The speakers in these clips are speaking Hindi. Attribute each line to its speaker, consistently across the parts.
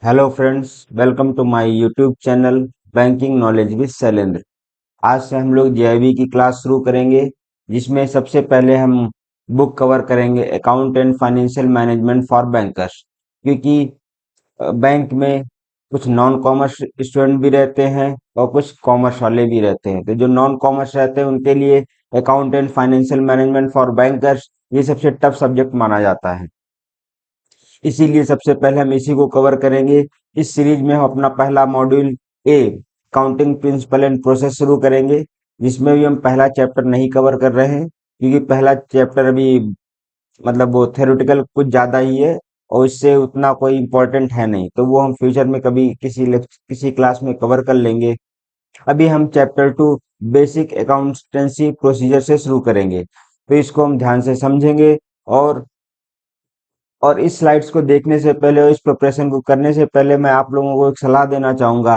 Speaker 1: Hello friends, welcome to my YouTube channel banking knowledge with Shailendra. आज से हम लोग जेआईबी की क्लास शुरू करेंगे, जिसमें सबसे पहले हम बुक कवर करेंगे account and financial management for bankers. क्योंकि बैंक में कुछ नॉन कॉमर्स स्टूडेंट भी रहते हैं और कुछ कॉमर्स वाले भी रहते हैं। तो जो नॉन कॉमर्स रहते हैं उनके लिए account and financial management for bankers ये सबसे टफ सब्जेक्ट माना जाता है। इसीलिए सबसे पहले हम इसी को कवर करेंगे। इस सीरीज में हम अपना पहला module A counting principle and process शुरू करेंगे, जिसमें भी हम पहला चैप्टर नहीं कवर कर रहे हैं, क्योंकि पहला चैप्टर अभी मतलब वो थ्योरेटिकल कुछ ज़्यादा ही है और इससे उतना कोई इम्पोर्टेंट है नहीं, तो वो हम फ्यूचर में कभी किसी क्लास में कवर कर लेंगे। अभी हम chapter two basic accountancy procedure से शुरू करेंगे, तो इसको हम ध्यान से समझेंगे। और इस स्लाइड्स को देखने से पहले और इस प्रिपरेशन को करने से पहले मैं आप लोगों को एक सलाह देना चाहूँगा।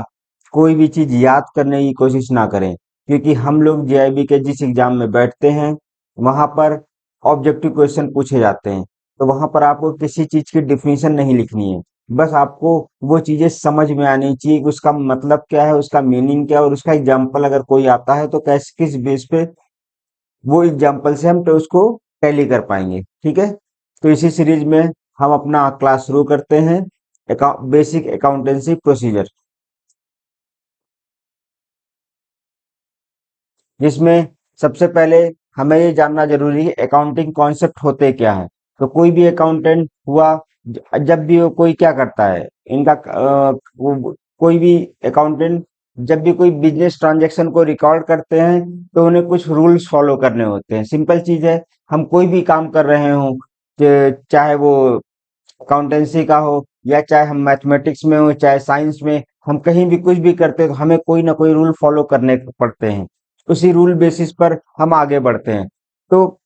Speaker 1: कोई भी चीज़ याद करने की कोशिश ना करें, क्योंकि हम लोग जेआईबी के जिस एग्जाम में बैठते हैं वहाँ पर ऑब्जेक्टिव क्वेश्चन पूछे जाते हैं। तो वहाँ पर आपको किसी चीज़ की डिफिनीशन नहीं लिखनी है, बस आपको वो चीज़ें समझ में आनी चाहिए कि उसका मतलब क्या है, उसका मीनिंग क्या है, और उसका एग्जाम्पल अगर कोई आता है तो कैसे किस बेस पे वो एग्जाम्पल से हम तो उसको टैली कर पाएंगे। ठीक है, तो इसी सीरीज में हम अपना क्लास शुरू करते हैं बेसिक अकाउंटेंसी प्रोसीजर, जिसमें सबसे पहले हमें ये जानना जरूरी है अकाउंटिंग कॉन्सेप्ट होते क्या है। तो कोई भी अकाउंटेंट हुआ, जब भी वो कोई क्या करता है इनका कोई भी अकाउंटेंट जब भी कोई बिजनेस ट्रांजैक्शन को रिकॉर्ड करते हैं तो उन्हें कुछ रूल्स फॉलो करने होते हैं। सिंपल चीज है, हम कोई भी काम कर रहे हो, चाहे वो अकाउंटेंसी का हो या चाहे हम मैथमेटिक्स में हो चाहे साइंस में, हम कहीं भी कुछ भी करते हैं तो हमें कोई ना कोई रूल फॉलो करने पड़ते हैं। उसी रूल बेसिस पर हम आगे बढ़ते हैं। तो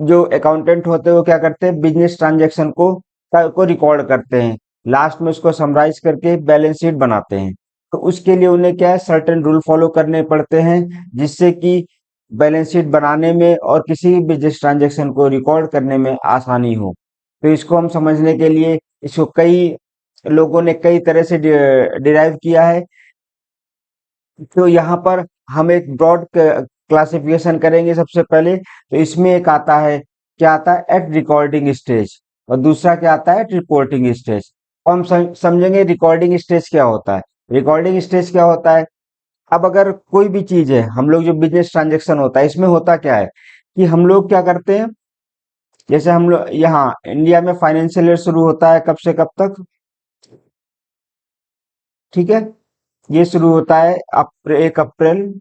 Speaker 1: जो अकाउंटेंट होते हैं वो क्या करते हैं, बिजनेस ट्रांजैक्शन को रिकॉर्ड करते हैं, लास्ट में उसको समराइज करके बैलेंस शीट बनाते हैं। तो उसके लिए उन्हें क्या है, सर्टेन रूल फॉलो करने पड़ते हैं, जिससे कि बैलेंस शीट बनाने में और किसी भी बिजनेस ट्रांजैक्शन को रिकॉर्ड करने में आसानी हो। तो इसको हम समझने के लिए इसको कई लोगों ने कई तरह से डिराइव किया है। तो यहाँ पर हम एक ब्रॉड क्लासिफिकेशन करेंगे। सबसे पहले तो इसमें एक आता है, क्या आता है, एट रिकॉर्डिंग स्टेज, और दूसरा क्या आता है, एट रिपोर्टिंग स्टेज। तो हम समझेंगे रिकॉर्डिंग स्टेज क्या होता है। रिकॉर्डिंग स्टेज क्या होता है, अब अगर कोई भी चीज है, हम लोग जो बिजनेस ट्रांजेक्शन होता है इसमें होता क्या है कि हम लोग क्या करते हैं, जैसे हम लोग यहाँ इंडिया में फाइनेंशियल ईयर शुरू होता है कब से कब तक, ठीक है, ये शुरू होता है 1 अप्रैल,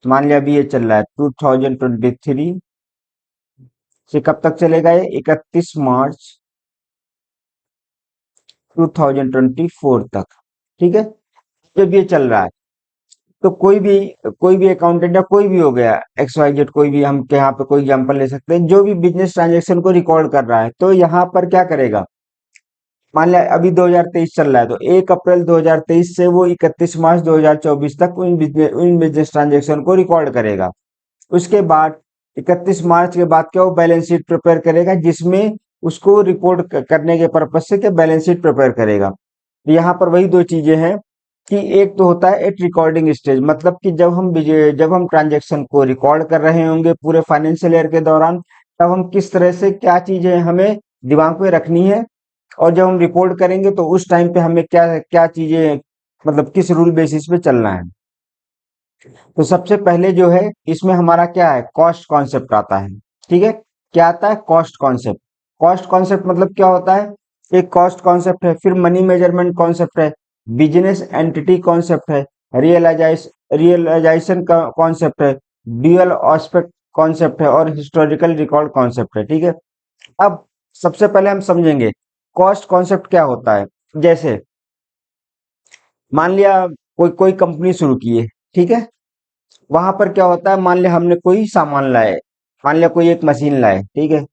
Speaker 1: मान लिया अभी ये चल रहा है 2023 से कब तक चलेगा, ये 31 मार्च 2024 तक। ठीक है, जब ये चल रहा है तो कोई भी अकाउंटेंट या कोई भी हो गया, एक्स वाई जेड, कोई भी, हम यहाँ पे कोई एग्जांपल ले सकते हैं, जो भी बिजनेस ट्रांजेक्शन को रिकॉर्ड कर रहा है तो यहाँ पर क्या करेगा, मान लिया अभी 2023 चल रहा है तो 1 अप्रैल 2023 से वो 31 मार्च 2024 तक उन बिजनेस ट्रांजेक्शन को रिकॉर्ड करेगा। उसके बाद 31 मार्च के बाद क्या, वो बैलेंस शीट प्रिपेयर करेगा, जिसमें उसको रिपोर्ट करने के पर्पज से क्या बैलेंस शीट प्रिपेयर करेगा। तो यहाँ पर वही दो चीजें हैं कि एक तो होता है एट रिकॉर्डिंग स्टेज, मतलब कि जब हम ट्रांजेक्शन को रिकॉर्ड कर रहे होंगे पूरे फाइनेंशियल ईयर के दौरान, तब हम किस तरह से क्या चीजें हमें दिमाग में रखनी है, और जब हम रिपोर्ट करेंगे तो उस टाइम पे हमें क्या क्या चीजें, मतलब किस रूल बेसिस पे चलना है। तो सबसे पहले जो है इसमें हमारा क्या है, कॉस्ट कॉन्सेप्ट आता है। ठीक है, क्या आता है, कॉस्ट कॉन्सेप्ट। कॉस्ट कॉन्सेप्ट मतलब क्या होता है, एक कॉस्ट कॉन्सेप्ट है, फिर मनी मेजरमेंट कॉन्सेप्ट है, बिजनेस एंटिटी कॉन्सेप्ट है, रियलाइजेशन का कॉन्सेप्ट है, ड्यूअल एस्पेक्ट कॉन्सेप्ट है, और हिस्टोरिकल रिकॉर्ड कॉन्सेप्ट है। ठीक है, अब सबसे पहले हम समझेंगे कॉस्ट कॉन्सेप्ट क्या होता है। जैसे मान लिया कोई कोई कंपनी शुरू की है, ठीक है, वहां पर क्या होता है, मान लिया हमने कोई सामान लाए, मान लिया कोई एक मशीन लाए, ठीक है।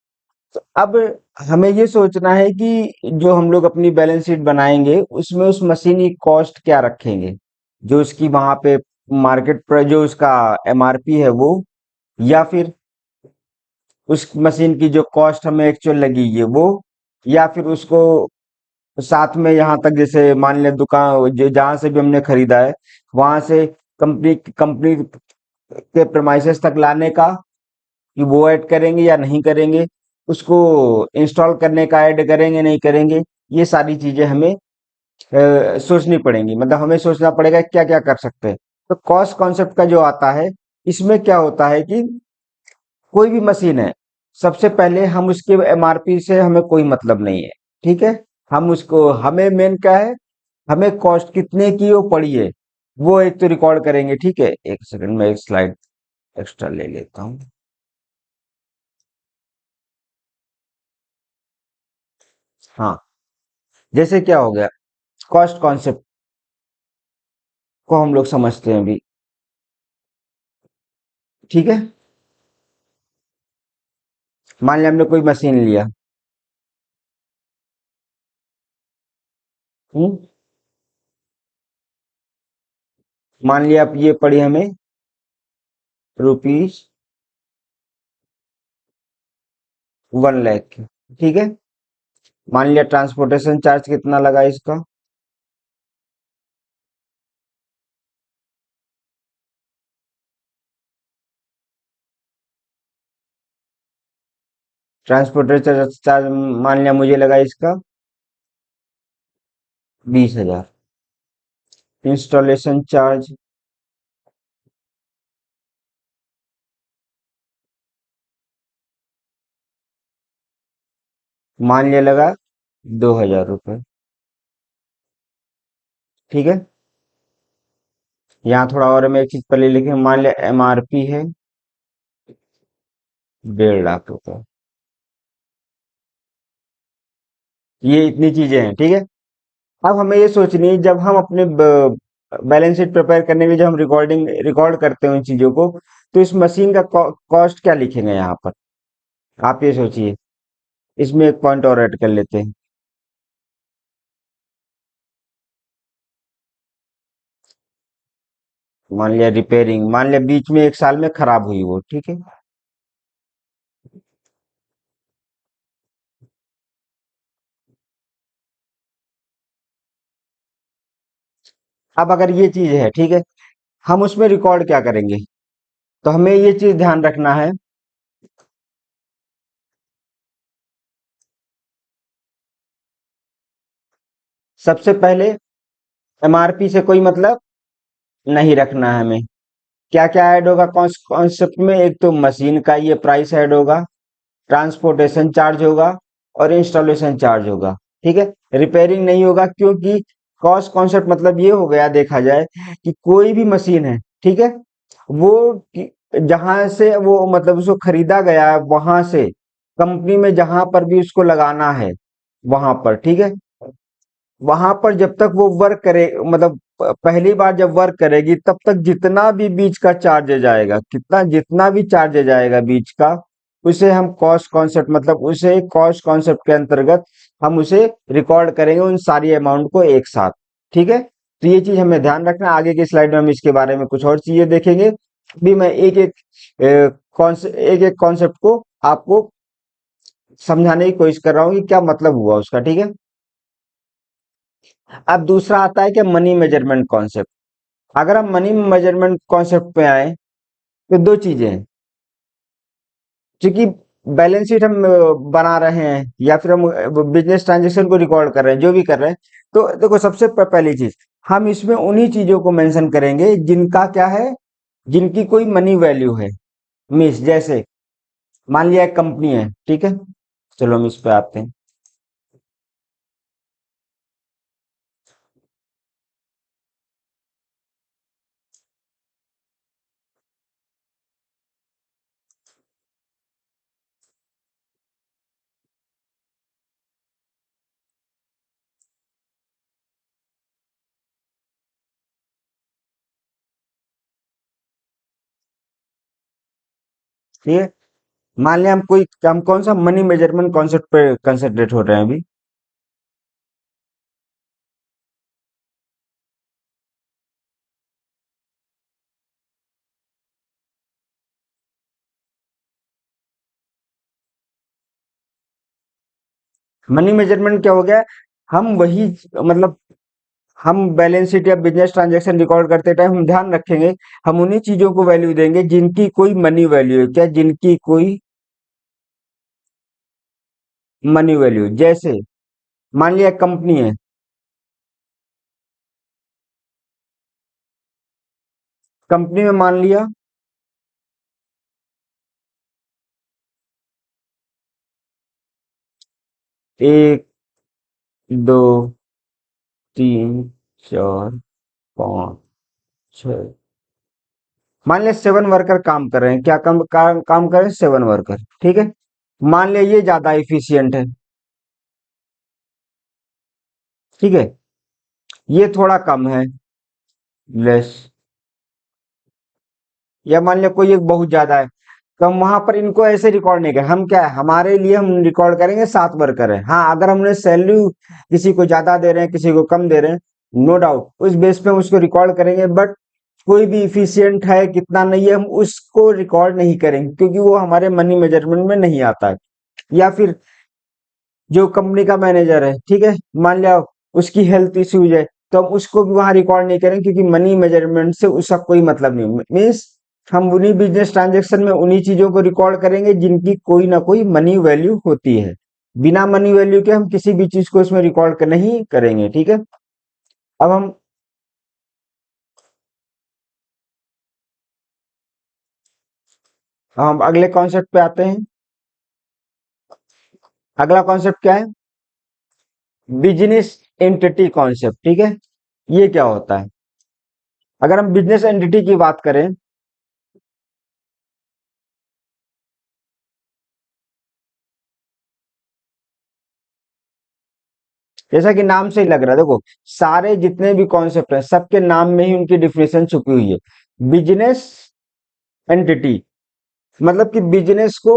Speaker 1: तो अब हमें ये सोचना है कि जो हम लोग अपनी बैलेंस शीट बनाएंगे उसमें उस मशीन की कॉस्ट क्या रखेंगे, जो उसकी वहां पे मार्केट पर जो उसका एमआरपी है वो, या फिर उस मशीन की जो कॉस्ट हमें एक्चुअल लगी है वो, या फिर उसको साथ में यहाँ तक, जैसे मान लिया दुकान जहाँ से भी हमने खरीदा है वहां से कंपनी कंपनी के प्रेमाइसेस तक लाने का, कि वो ऐड करेंगे या नहीं करेंगे, उसको इंस्टॉल करने का ऐड करेंगे नहीं करेंगे, ये सारी चीजें हमें सोचनी पड़ेंगी। मतलब हमें सोचना पड़ेगा क्या क्या कर सकते हैं। तो कॉस्ट कॉन्सेप्ट का जो आता है, इसमें क्या होता है कि कोई भी मशीन है, सबसे पहले हम उसके एमआरपी से हमें कोई मतलब नहीं है, ठीक है। हम उसको, हमें मेन क्या है, हमें कॉस्ट कितने की वो पड़ी है, वो एक तो रिकॉर्ड करेंगे, ठीक है। एक सेकंड में एक स्लाइड एक्स्ट्रा ले लेता हूँ। हाँ, जैसे क्या हो गया, कॉस्ट कॉन्सेप्ट को हम लोग समझते हैं अभी, ठीक है। मान लिया हमने कोई मशीन लिया, हम्म, मान लिया अब ये पड़ी हमें रुपीज 1 लाख की, ठीक है। मान लिया ट्रांसपोर्टेशन चार्ज कितना लगा इसका, ट्रांसपोर्टेशन चार्ज मान लिया मुझे लगा इसका 20,000। इंस्टॉलेशन चार्ज मान लिया लगा 2,000 रुपये, ठीक है। यहाँ थोड़ा और हमें एक चीज पहले लिखे, मान लिया एमआरपी है 1.5 लाख रुपए। ये इतनी चीजें हैं, ठीक है। अब हमें ये सोचनी है, जब हम अपने बैलेंस शीट प्रिपेयर करने के लिए जब हम रिकॉर्ड करते हैं उन चीजों को, तो इस मशीन का कॉस्ट क्या लिखेंगे यहाँ पर, आप ये सोचिए। इसमें एक पॉइंट और ऐड कर लेते हैं। मान लिया रिपेयरिंग, मान लिया बीच में 1 साल में खराब हुई वो, ठीक है। अब अगर ये चीज है, ठीक है, हम उसमें रिकॉर्ड क्या करेंगे, तो हमें ये चीज ध्यान रखना है। सबसे पहले एमआरपी से कोई मतलब नहीं रखना है हमें। क्या क्या ऐड होगा कॉन्सेप्ट में, एक तो मशीन का ये प्राइस ऐड होगा, ट्रांसपोर्टेशन चार्ज होगा, और इंस्टॉलेशन चार्ज होगा, ठीक है। रिपेयरिंग नहीं होगा, क्योंकि कॉस्ट कॉन्सेप्ट मतलब ये हो गया, देखा जाए कि कोई भी मशीन है, ठीक है, वो जहां से वो मतलब उसको खरीदा गया है वहां से कंपनी में जहां पर भी उसको लगाना है वहां पर, ठीक है, वहां पर जब तक वो वर्क करे, मतलब पहली बार जब वर्क करेगी तब तक जितना भी बीच का चार्ज जाएगा, कितना जितना भी चार्ज जाएगा बीच का, उसे हम कॉस्ट कॉन्सेप्ट मतलब उसे कॉस्ट कॉन्सेप्ट के अंतर्गत हम उसे रिकॉर्ड करेंगे, उन सारी अमाउंट को एक साथ, ठीक है। तो ये चीज हमें ध्यान रखना है। आगे की स्लाइड में हम इसके बारे में कुछ और चीजें देखेंगे। अभी मैं एक एक कॉन्सेप्ट को आपको समझाने की कोशिश कर रहा हूँ कि क्या मतलब हुआ उसका, ठीक है। अब दूसरा आता है कि मनी मेजरमेंट कॉन्सेप्ट। अगर हम मनी मेजरमेंट कॉन्सेप्ट पे आए, तो दो चीजें हैं। क्योंकि बैलेंस शीट हम बना रहे हैं या फिर हम बिजनेस ट्रांजेक्शन को रिकॉर्ड कर रहे हैं, जो भी कर रहे हैं, तो देखो सबसे पहली चीज, हम इसमें उन्हीं चीजों को मेंशन करेंगे जिनका क्या है, जिनकी कोई मनी वैल्यू है। मीन्स जैसे मान लिया एक कंपनी है, ठीक है, चलो हम इस पे आते हैं। ठीक है, मान लिया हम कौन सा मनी मेजरमेंट कॉन्सेप्ट पे कंसंट्रेट हो रहे हैं अभी। मनी मेजरमेंट क्या हो गया? हम वही मतलब हम बैलेंस शीट या बिजनेस ट्रांजैक्शन रिकॉर्ड करते टाइम हम ध्यान रखेंगे, हम उन्हीं चीजों को वैल्यू देंगे जिनकी कोई मनी वैल्यू है। क्या? जिनकी कोई मनी वैल्यू। जैसे मान लिया कंपनी है, कंपनी में मान लिया 1, 2, 3, 4, 5, 6, मान लिया 7 वर्कर काम कर रहे हैं। क्या काम कर रहे हैं? 7 वर्कर, ठीक है। मान लिया ये ज्यादा इफिशियंट है, ठीक है। ये थोड़ा कम है, लेस। या मान लिया कोई एक बहुत ज्यादा है, तो हम वहां पर इनको ऐसे रिकॉर्ड नहीं करें। हम क्या है, हमारे लिए हम रिकॉर्ड करेंगे 7 वर्कर है। हाँ, अगर हमने सैलरी किसी को ज्यादा दे रहे हैं, किसी को कम दे रहे हैं, नो डाउट उस बेस पे हम उसको रिकॉर्ड करेंगे। बट कोई भी इफिशियंट है कितना नहीं है, हम उसको रिकॉर्ड नहीं करेंगे, क्योंकि वो हमारे मनी मेजरमेंट में नहीं आता है। या फिर जो कंपनी का मैनेजर है, ठीक है, मान लिया उसकी हेल्थ इश्यूज है, तो हम उसको भी वहां रिकॉर्ड नहीं करेंगे, क्योंकि मनी मेजरमेंट से उसका कोई मतलब नहीं। मीन्स हम उन्हीं बिजनेस ट्रांजेक्शन में उन्हीं चीजों को रिकॉर्ड करेंगे जिनकी कोई ना कोई मनी वैल्यू होती है। बिना मनी वैल्यू के हम किसी भी चीज को इसमें रिकॉर्ड नहीं करेंगे, ठीक है। अब हम अगले कॉन्सेप्ट पे आते हैं। अगला कॉन्सेप्ट क्या है? बिजनेस एंटिटी कॉन्सेप्ट, ठीक है। ये क्या होता है? अगर हम बिजनेस एंटिटी की बात करें, जैसा कि नाम से ही लग रहा है, देखो सारे जितने भी कॉन्सेप्ट हैं सबके नाम में ही उनकी डिफिनेशन छुपी हुई है। बिजनेस एंटिटी मतलब कि बिजनेस को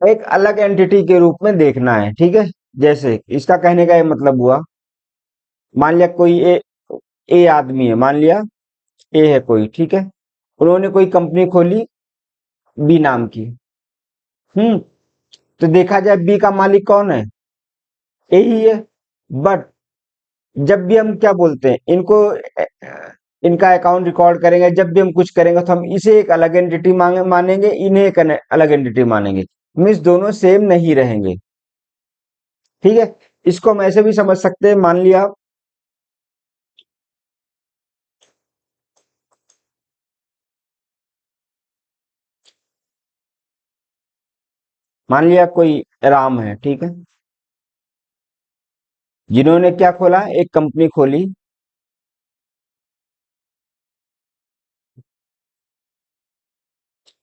Speaker 1: एक अलग एंटिटी के रूप में देखना है, ठीक है। जैसे इसका कहने का ये मतलब हुआ, मान लिया कोई ए आदमी है, मान लिया ए है कोई, ठीक है। उन्होंने कोई कंपनी खोली बी नाम की। हम्म। तो देखा जाए बी का मालिक कौन है? ए ही है। बट जब भी हम क्या बोलते हैं इनको, इनका अकाउंट रिकॉर्ड करेंगे, जब भी हम कुछ करेंगे तो हम इसे एक अलग एंटिटी मानेंगे, इन्हें एक अलग एंटिटी मानेंगे। मीन्स दोनों सेम नहीं रहेंगे, ठीक है। इसको हम ऐसे भी समझ सकते हैं, मान लिया कोई राम है, ठीक है, जिन्होंने क्या खोला? एक कंपनी खोली,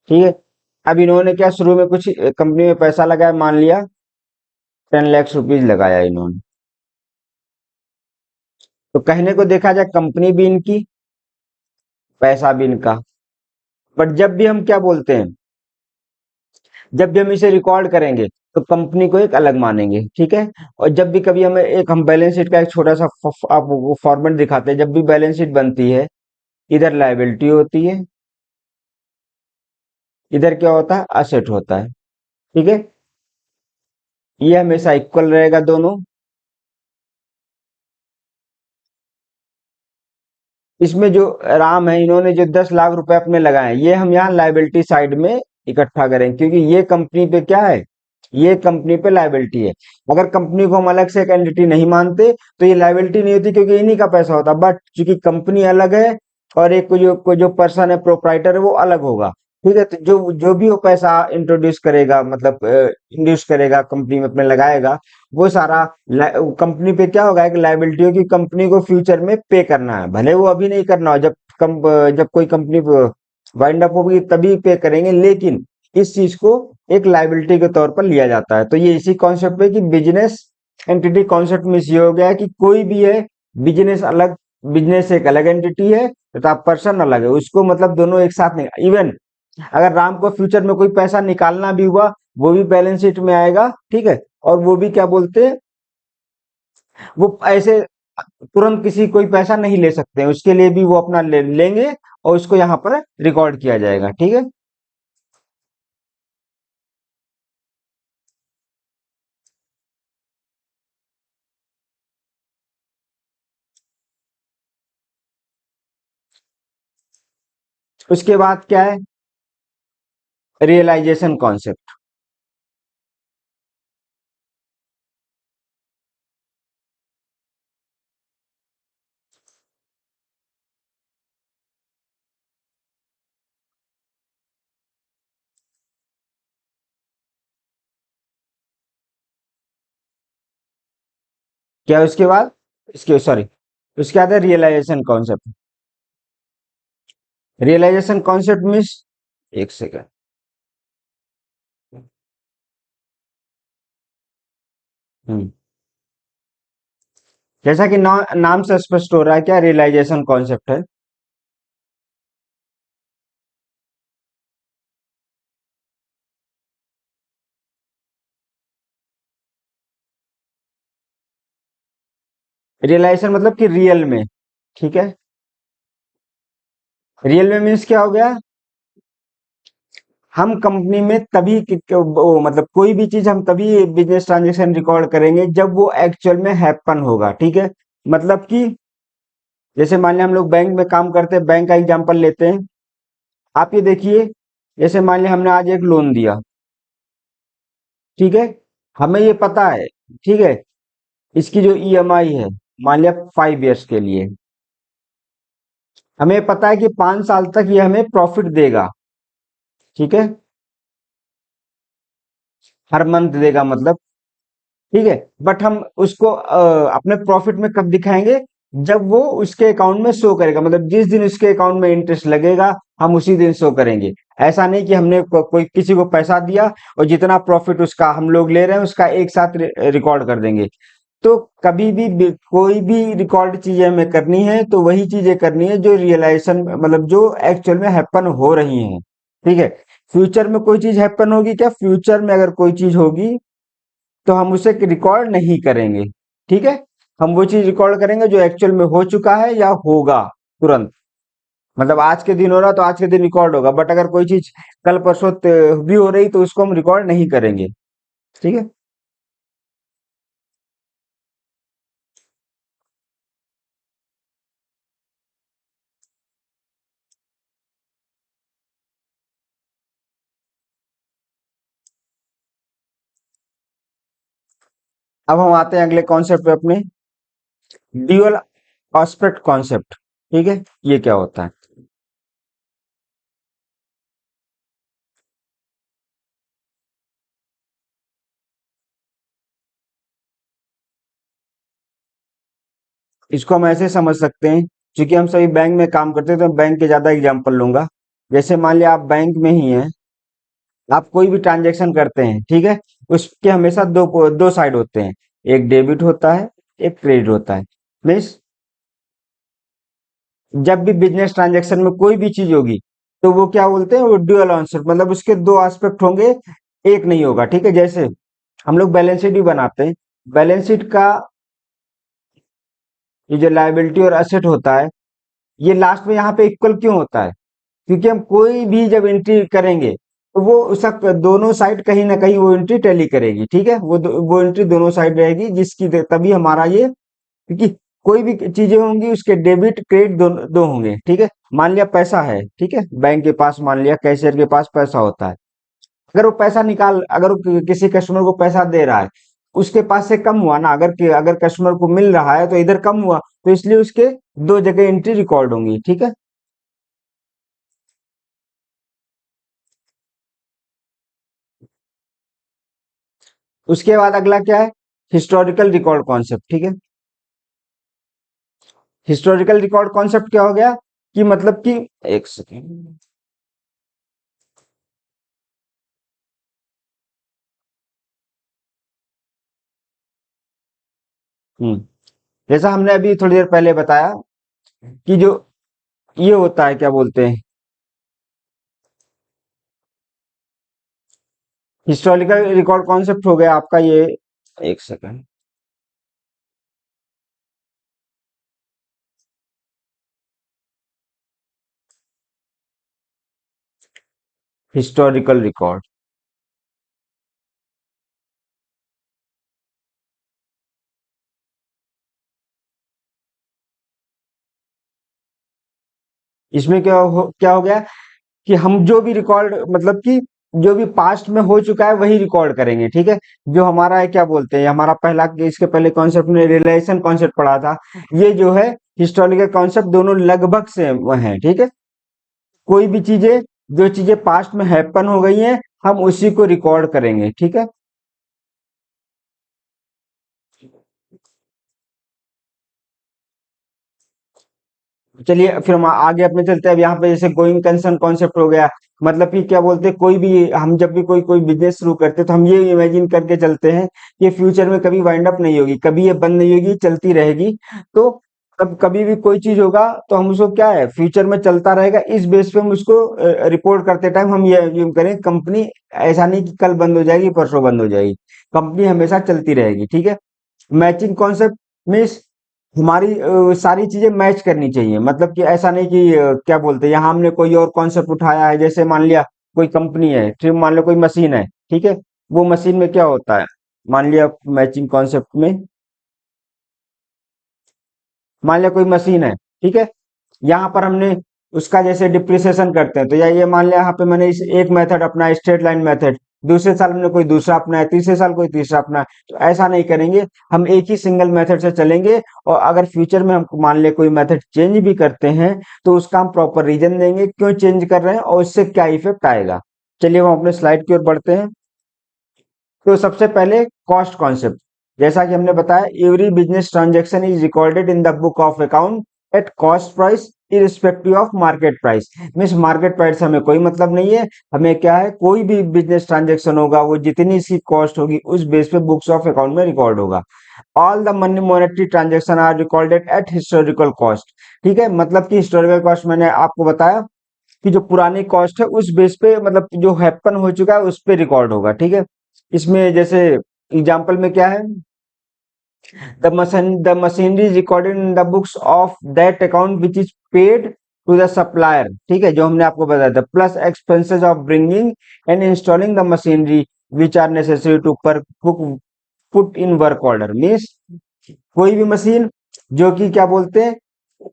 Speaker 1: ठीक है। अब इन्होंने क्या शुरू में कुछ कंपनी में पैसा लगाया, मान लिया 10 लाख रुपीज लगाया इन्होंने। तो कहने को देखा जाए कंपनी भी इनकी, पैसा भी इनका। बट जब भी हम क्या बोलते हैं, जब भी हम इसे रिकॉर्ड करेंगे तो कंपनी को एक अलग मानेंगे, ठीक है। और जब भी कभी हमें एक हम बैलेंस शीट का एक छोटा सा आपको फॉर्मेट दिखाते हैं, जब भी बैलेंस शीट बनती है, इधर लायबिलिटी होती है, इधर क्या होता है? असेट होता है, ठीक है। ये हमेशा इक्वल रहेगा दोनों। इसमें जो राम है, इन्होंने जो 10 लाख रुपए अपने लगाए, ये हम यहाँ लायबिलिटी साइड में इकट्ठा करें, क्योंकि ये कंपनी पे क्या है? ये कंपनी पे लायबिलिटी है। अगर कंपनी को हम अलग से एक एंटिटी नहीं मानते तो ये लायबिलिटी नहीं होती, क्योंकि इन्हीं का पैसा होता। बट चूंकि कंपनी अलग है और एक को जो पर्सन है, प्रोप्राइटर है, वो अलग होगा, ठीक है। तो जो जो भी वो पैसा इंट्रोड्यूस करेगा, मतलब इंड्यूस करेगा कंपनी में अपने लगाएगा, वो सारा कंपनी पे क्या होगा? एक लायबिलिटी होगी, कंपनी को फ्यूचर में पे करना है। भले वो अभी नहीं करना हो, जब कोई कंपनी वाइंड अप होगी तभी पे करेंगे, लेकिन इस चीज को एक लायबिलिटी के तौर पर लिया जाता है। तो ये इसी कॉन्सेप्ट पे कि बिजनेस एंटिटी कॉन्सेप्ट में ये हो गया है कि कोई भी है, बिजनेस अलग, बिजनेस एक अलग एंटिटी है तथा पर्सन अलग है, उसको मतलब दोनों एक साथ नहीं। इवन अगर राम को फ्यूचर में कोई पैसा निकालना भी हुआ, वो भी बैलेंस शीट में आएगा, ठीक है। और वो भी क्या बोलते हैं, वो ऐसे तुरंत किसी कोई पैसा नहीं ले सकते हैं, उसके लिए भी वो अपना लेंगे और उसको यहाँ पर रिकॉर्ड किया जाएगा, ठीक है। उसके बाद क्या है, रियलाइजेशन कॉन्सेप्ट। क्या उसके बाद, इसके सॉरी, उसके बाद है realisation concept. Realisation concept means, एक सेकंड, हम्म, जैसा कि नाम से स्पष्ट हो रहा है, क्या रियलाइजेशन कॉन्सेप्ट है। रियलाइजेशन मतलब कि रियल में, ठीक है। रियल में मीन्स क्या हो गया, हम कंपनी में तभी मतलब कोई भी चीज हम तभी बिजनेस ट्रांजेक्शन रिकॉर्ड करेंगे जब वो एक्चुअल में हैपन होगा, ठीक है। मतलब कि जैसे मान लिया हम लोग बैंक में काम करते हैं, बैंक का एग्जांपल लेते हैं। आप ये देखिए, जैसे मान लिया हमने आज एक लोन दिया, ठीक है। हमें ये पता है, ठीक है, इसकी जो ईएमआई है, मान लिया 5 इयर्स के लिए, हमें पता है कि 5 साल तक ये हमें प्रॉफिट देगा, ठीक है। हर मंथ देगा मतलब, ठीक है। बट हम उसको अपने प्रॉफिट में कब दिखाएंगे, जब वो उसके अकाउंट में शो करेगा, मतलब जिस दिन उसके अकाउंट में इंटरेस्ट लगेगा हम उसी दिन शो करेंगे। ऐसा नहीं कि हमने कोई किसी को पैसा दिया और जितना प्रॉफिट उसका हम लोग ले रहे हैं उसका एक साथ रिकॉर्ड कर देंगे। तो कभी भी कोई भी रिकॉर्ड चीजें हमें करनी है तो वही चीजें करनी है जो रियलाइजेशन मतलब जो एक्चुअल में हैपन हो रही हैं, ठीक है। फ्यूचर में कोई चीज हैपन होगी क्या, फ्यूचर में अगर कोई चीज होगी तो हम उसे रिकॉर्ड नहीं करेंगे, ठीक है। हम वो चीज रिकॉर्ड करेंगे जो एक्चुअल में हो चुका है या होगा तुरंत। मतलब आज के दिन हो रहा तो आज के दिन रिकॉर्ड होगा, बट अगर कोई चीज कल परसों भी हो रही तो उसको हम रिकॉर्ड नहीं करेंगे, ठीक है। अब हम आते हैं अगले कॉन्सेप्ट पे अपने, ड्यूअल एस्पेक्ट कॉन्सेप्ट, ठीक है। ये क्या होता है, इसको हम ऐसे समझ सकते हैं, क्योंकि हम सभी बैंक में काम करते हैं तो मैं बैंक के ज्यादा एग्जांपल लूंगा। जैसे मान लिया आप बैंक में ही हैं, आप कोई भी ट्रांजैक्शन करते हैं, ठीक है। उसके हमेशा दो दो साइड होते हैं, एक डेबिट होता है, एक क्रेडिट होता है। मीन्स जब भी बिजनेस ट्रांजैक्शन में कोई भी चीज होगी तो वो क्या बोलते हैं, वो ड्यूअल आंसर, मतलब उसके दो एस्पेक्ट होंगे, एक नहीं होगा, ठीक है। जैसे हम लोग बैलेंस शीट भी बनाते हैं, बैलेंस शीट का ये जो लायबिलिटी और असेट होता है, ये लास्ट में यहाँ पे इक्वल क्यों होता है, क्योंकि हम कोई भी जब एंट्री करेंगे तो वो उसका दोनों साइड कहीं ना कहीं वो एंट्री टैली करेगी, ठीक है। वो एंट्री दोनों साइड रहेगी, जिसकी तभी हमारा ये, क्योंकि कोई भी चीजें होंगी उसके डेबिट क्रेडिट दो होंगे, ठीक है। मान लिया पैसा है, ठीक है, बैंक के पास मान लिया कैशियर के पास पैसा होता है। अगर वो पैसा निकाल, अगर वो किसी कस्टमर को पैसा दे रहा है, उसके पास से कम हुआ ना, अगर कस्टमर को मिल रहा है तो इधर कम हुआ, तो इसलिए उसके दो जगह एंट्री रिकॉर्ड होंगी, ठीक है। उसके बाद अगला क्या है, हिस्टोरिकल रिकॉर्ड कॉन्सेप्ट, ठीक है। हिस्टोरिकल रिकॉर्ड कॉन्सेप्ट क्या हो गया, कि मतलब कि, एक सेकेंड, हम्म, जैसा हमने अभी थोड़ी देर पहले बताया कि जो ये होता है, क्या बोलते हैं, हिस्टोरिकल रिकॉर्ड कॉन्सेप्ट हो गया आपका ये, एक सेकेंड, हिस्टोरिकल रिकॉर्ड, इसमें क्या हो गया कि हम जो भी रिकॉर्ड मतलब कि जो भी पास्ट में हो चुका है वही रिकॉर्ड करेंगे, ठीक है। जो हमारा है क्या बोलते हैं, हमारा पहला इसके पहले कॉन्सेप्ट में रिलेशन कॉन्सेप्ट पढ़ा था, ये जो है हिस्टोरिकल कॉन्सेप्ट, दोनों लगभग सेम है, ठीक है। कोई भी चीजें, जो चीजें पास्ट में हैपन हो गई हैं, हम उसी को रिकॉर्ड करेंगे, ठीक है। चलिए फिर हम आगे अपने चलते हैं। अब यहाँ पे जैसे गोइंग कंसर्न कॉन्सेप्ट हो गया, मतलब कि क्या बोलते हैं, कोई भी हम जब भी कोई कोई बिजनेस शुरू करते हैं तो हम ये इमेजिन करके चलते हैं कि फ्यूचर में कभी वाइंड अप नहीं होगी, कभी ये बंद नहीं होगी, चलती रहेगी। तो तब कभी भी कोई चीज होगा तो हम उसको क्या है, फ्यूचर में चलता रहेगा, इस बेस पे हम उसको रिपोर्ट करते टाइम हम ये एज्यूम करें, कंपनी ऐसा नहीं कि कल बंद हो जाएगी परसों बंद हो जाएगी, कंपनी हमेशा चलती रहेगी, ठीक है। मैचिंग कॉन्सेप्ट मीन्स हमारी सारी चीजें मैच करनी चाहिए, मतलब कि ऐसा नहीं कि क्या बोलते हैं, यहाँ हमने कोई और कॉन्सेप्ट उठाया है, जैसे मान लिया कोई कंपनी है, ठीक, मान लो कोई मशीन है, ठीक है। वो मशीन में क्या होता है, मान लिया मैचिंग कॉन्सेप्ट में, मान लिया कोई मशीन है, ठीक है। यहाँ पर हमने उसका जैसे डिप्रिसिएशन करते हैं, तो या ये मान लिया यहाँ पे मैंने इस एक मेथड अपना स्ट्रेट लाइन मेथड, दूसरे साल हमने कोई दूसरा अपनाया, तीसरे साल कोई तीसरा अपना, तो ऐसा नहीं करेंगे। हम एक ही सिंगल मेथड से चलेंगे, और अगर फ्यूचर में हम मान लिया कोई मेथड चेंज भी करते हैं तो उसका हम प्रॉपर रीजन देंगे क्यों चेंज कर रहे हैं और इससे क्या इफेक्ट आएगा। चलिए हम अपने स्लाइड की ओर बढ़ते हैं। तो सबसे पहले कॉस्ट कॉन्सेप्ट, जैसा कि हमने बताया, every business transaction is recorded in the book of account at cost price irrespective of market price. Means market price से हमें कोई मतलब नहीं है, हमें क्या है, कोई भी बिजनेस ट्रांजैक्शन होगा वो जितनी इसकी कॉस्ट होगी उस बेस पे बुक्स ऑफ अकाउंट में रिकॉर्ड होगा। All the money monetary transaction are recorded at historical cost, ठीक है। मतलब कि हिस्टोरिकल कॉस्ट मैंने आपको बताया कि जो पुरानी कॉस्ट है उस बेस पे, मतलब जो हैपन हो चुका है उस पे रिकॉर्ड होगा, ठीक है। इसमें जैसे एग्जांपल में क्या है, the machinery is recorded in the books of that account which is paid to the supplier, ठीक है, जो हमने आपको बताया था, plus expenses of bringing and installing the machinery which are necessary to पर put in work order. Means कोई भी मशीन जो कि क्या बोलते हैं,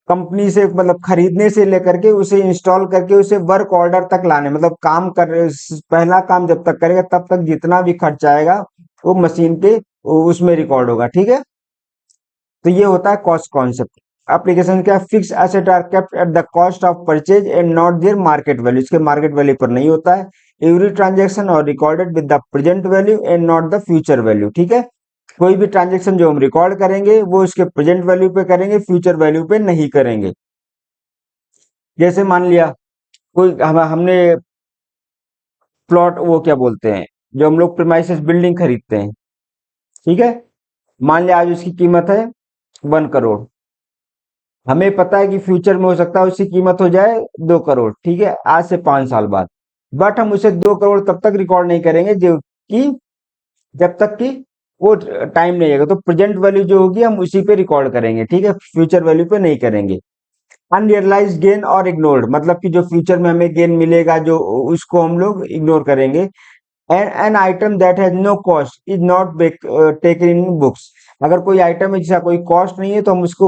Speaker 1: कंपनी से मतलब खरीदने से लेकर के उसे इंस्टॉल करके उसे वर्क ऑर्डर तक लाने, मतलब काम कर पहला काम जब तक करेगा तब तक जितना भी खर्च आएगा वो मशीन पे उसमें रिकॉर्ड होगा, ठीक है। तो ये होता है कॉस्ट कॉन्सेप्ट। एप्लीकेशन क्या, fix asset are kept at the cost of purchase and not their market value, इसके मार्केट वैल्यू पर नहीं होता है। Every transaction are recorded with the present value and not the future value, ठीक है। कोई भी ट्रांजेक्शन जो हम रिकॉर्ड करेंगे वो उसके प्रेजेंट वैल्यू पे करेंगे, फ्यूचर वैल्यू पे नहीं करेंगे। जैसे मान लिया कोई हमने प्लॉट, वो क्या बोलते हैं, जो हम लोग प्रीमाइसेस बिल्डिंग खरीदते हैं, ठीक है। मान लिया आज उसकी कीमत है 1 करोड़, हमें पता है कि फ्यूचर में हो सकता है उसकी कीमत हो जाए 2 करोड़, ठीक है, आज से 5 साल बाद। बट हम उसे 2 करोड़ तब तक रिकॉर्ड नहीं करेंगे जो कि जब तक कि वो टाइम नहीं आएगा, तो प्रेजेंट वैल्यू जो होगी हम उसी पे रिकॉर्ड करेंगे, ठीक है, फ्यूचर वैल्यू पे नहीं करेंगे। अनरियलाइज्ड गेन और इग्नोर्ड, मतलब कि जो फ्यूचर में हमें गेन मिलेगा जो उसको हम लोग इग्नोर करेंगे। An item that has no cost is not taken in books, अगर कोई आइटम है जिसका कोई कॉस्ट नहीं है तो हम उसको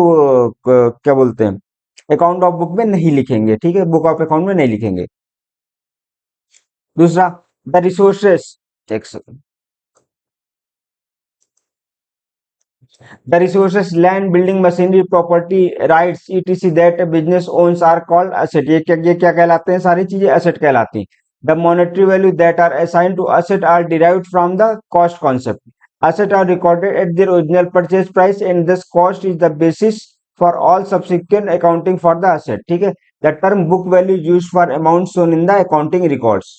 Speaker 1: क्या बोलते हैं, अकाउंट ऑफ बुक में नहीं लिखेंगे, ठीक है, बुक ऑफ अकाउंट में नहीं लिखेंगे। दूसरा, the resources, the resources land building machinery property rights ETC that business owns are called asset, ये क्या कहलाते हैं, सारी चीजें एसेट कहलाती हैं। The monetary value that are assigned to asset are derived from the cost concept, asset are recorded at their original purchase price and this cost is the basis for all subsequent accounting for the asset, ठीक है। The term book value used for amount shown in the accounting records,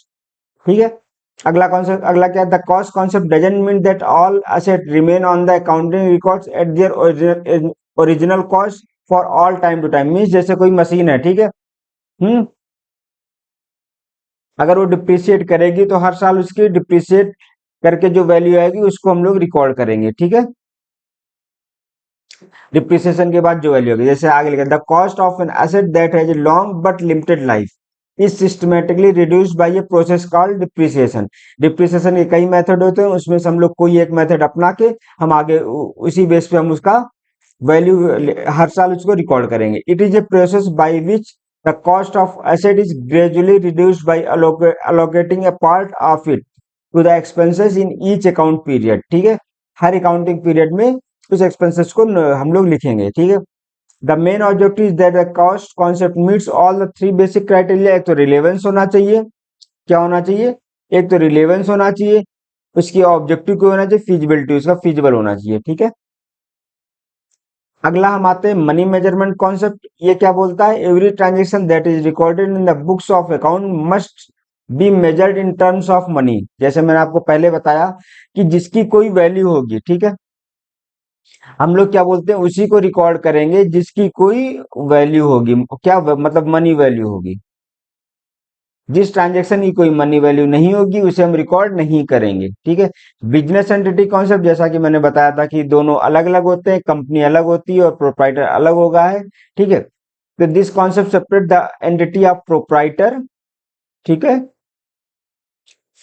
Speaker 1: ठीक है। अगला कॉन्सेप्ट, अगला क्या है, the cost concept doesn't mean that all asset remain on the accounting records at their original cost for all time to time. Means जैसे कोई मशीन है, ठीक है, हम्म, अगर वो डिप्रिशिएट करेगी तो हर साल उसकी डिप्रिशिएट करके जो वैल्यू आएगी उसको हम लोग रिकॉर्ड करेंगे, ठीक है। डिप्रिसिएशन के बाद जो वैल्यू होगी, जैसे आगे लिखा, the cost of an asset that has long but limited life is systematically reduced by a process called depreciation. Depreciation के कई मेथड होते हैं, उसमें से हम लोग कोई एक मेथड अपना के हम आगे उसी बेस पे हम उसका वैल्यू हर साल उसको रिकॉर्ड करेंगे। It is a process by which the cost of asset is gradually reduced by allocating a part of it to the expenses in each account period। ठीक है, हर अकाउंटिंग पीरियड में उस एक्सपेंसेस को हम लोग लिखेंगे। ठीक है, the main objective is that the cost concept meets all the three basic criteria. एक तो रिलेवेंस होना चाहिए, क्या होना चाहिए, एक तो रिलेवेंस होना चाहिए, उसकी ऑब्जेक्टिव क्या होना चाहिए, फिजिबिलिटी, उसका फिजिबल होना चाहिए। ठीक है, अगला हम आते हैं मनी मेजरमेंट कॉन्सेप्ट। ये क्या बोलता है, every transaction that is recorded in the books of account must be measured in terms of money. जैसे मैंने आपको पहले बताया कि जिसकी कोई वैल्यू होगी, ठीक है, हम लोग क्या बोलते हैं, उसी को रिकॉर्ड करेंगे जिसकी कोई वैल्यू होगी। क्या मतलब मनी वैल्यू होगी। जिस ट्रांजैक्शन की कोई मनी वैल्यू नहीं होगी उसे हम रिकॉर्ड नहीं करेंगे। ठीक है, बिजनेस एंटिटी कॉन्सेप्ट, जैसा कि मैंने बताया था कि दोनों अलग अलग होते हैं, कंपनी अलग होती है और प्रोप्राइटर अलग होगा है। ठीक है, तो this concept separate the entity of proprietor, ठीक है,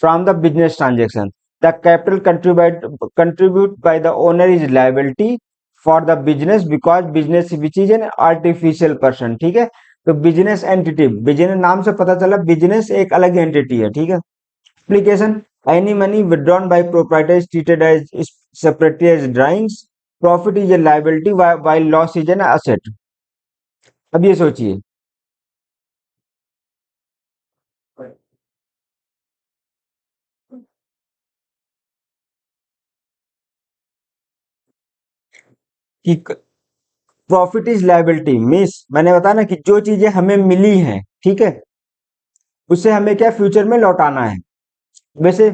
Speaker 1: from the business transaction. The capital contribute by the owner is liability for the business because business which is an artificial person. ठीक है, तो बिजनेस एंटिटी, बिजनेस नाम से पता चला बिजनेस एक अलग एंटिटी है। ठीक है, application, any money withdrawn by proprietor is treated as separately as drawings, profit is a liability while loss is an asset. अब ये सोचिए कि प्रॉफिट इज लाइबिलिटी मीन्स, मैंने बताया ना कि जो चीजें हमें मिली हैं, ठीक है, उसे हमें क्या फ्यूचर में लौटाना है। वैसे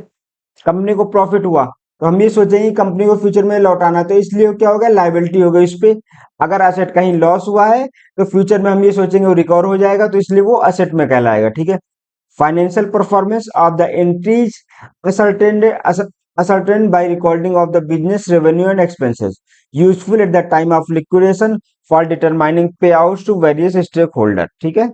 Speaker 1: कंपनी को प्रॉफिट हुआ तो हम ये सोचेंगे कंपनी को फ्यूचर में लौटाना है, तो इसलिए क्या होगा, लाइबिलिटी हो गई उस पे। अगर एसेट कहीं लॉस हुआ है तो फ्यूचर में हम ये सोचेंगे वो रिकवर हो जाएगा, तो इसलिए वो एसेट में कहलाएगा। ठीक है, financial performance of the entries ascertained ascertained by recording of the business revenue and expenses useful at the time of liquidation for determining payouts to various stakeholder। ठीक है,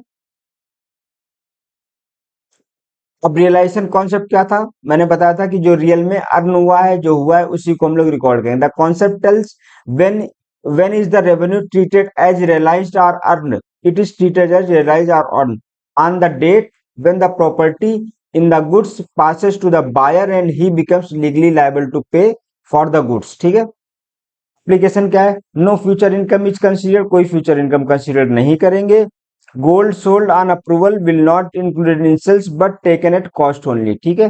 Speaker 1: अब रियलाइजेशन कॉन्सेप्ट क्या था, मैंने बताया था कि जो रियल में अर्न हुआ है, जो हुआ है उसी को हम लोग रिकॉर्ड करेंगे। The concept tells when when is the revenue treated as realised or earn, it is treated as realised or earn on the date when the property in the goods passes to the buyer and he becomes legally liable to pay for the goods। ठीक है, एप्लीकेशन क्या है, no future income is considered, कोई फ्यूचर इनकम कंसीडर नहीं करेंगे। Gold sold on approval will not included in sales but taken at cost only. ठीक है,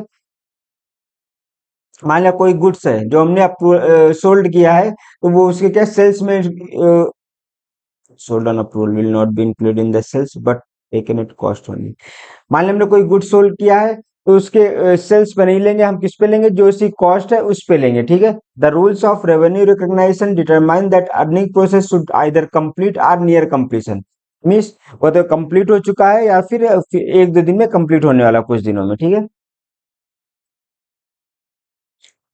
Speaker 1: मान लिया कोई गुड्स है जो हमने सोल्ड किया है, तो वो उसके क्या सेल्स में, sold on approval will not be included in the sales but taken at cost only. मान लिया हमने कोई गुड सोल्ड किया है तो उसके सेल्स पे नहीं लेंगे, हम किस पे लेंगे, जो उसकी कॉस्ट है उस पे लेंगे। ठीक है, the rules of revenue recognition determine that earning process should either complete और नियर कंप्लीशन। मीन्स वो तो कंप्लीट हो चुका है या फिर एक दो दिन में कंप्लीट होने वाला, कुछ दिनों में। ठीक है,